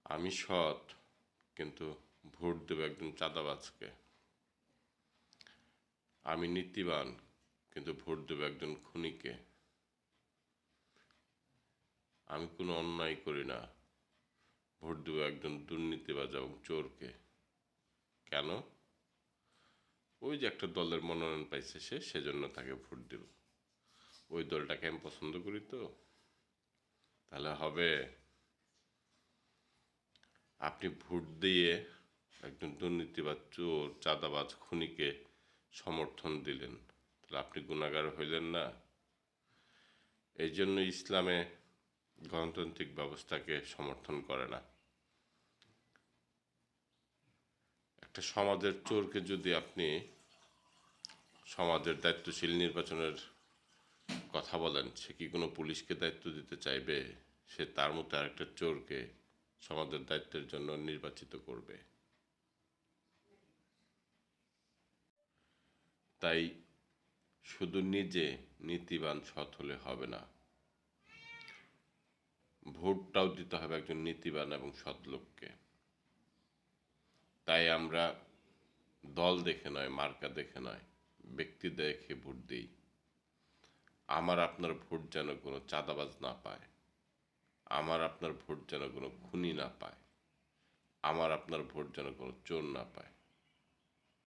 আমি সৎ, কিন্তু ভোট দেব একজন চাঁদাবাজকে। আমি নীতিবান, কিন্তু ভোট দেব একজন খুনিকে। আমি কোনো অন্যায় করি না, ভোট দেব একজন দুর্নীতিবাজ এবং চোরকে। কেন? ওই যে একটা দলের মনোনয়ন পাইছে সেজন্য তাকে ভোট দেব। ওই দলটাকে আমি পছন্দ করি তো। তাহলে হবে? আপনি ভোট দিয়ে একজন দুর্নীতিবাজ, চোর, চাঁদাবাজ, খুনিকে সমর্থন দিলেন, তাহলে আপনি গুনাহগার হইলেন না? এই জন্য ইসলামে গণতান্ত্রিক ব্যবস্থাকে সমর্থন করে না। একটা সমাজের চোরকে যদি আপনি সমাজের দায়িত্বশীল নির্বাচনের কথা বলেন, সে কি কোনো পুলিশকে দায়িত্ব দিতে চাইবে? সে তার মতো আরেকটা চোরকে সমাজের দায়িত্বের জন্য নির্বাচিত করবে? তাই শুধু নিজে নীতিবান সৎ হলে হবে না, ভোটটাও দিতে হবে একজন নীতিবান এবং সৎ লোককে। তাই আমরা দল দেখে নয়, মার্কা দেখে নয়, ব্যক্তি দেখে ভোট দিই। আমার আপনার ভোট যেন কোনো চাঁদাবাজ না পায়, আমার আপনার ভোট যেন কোনো খুনি না পায়, আমার আপনার ভোট যেন কোনো চোর না পায়।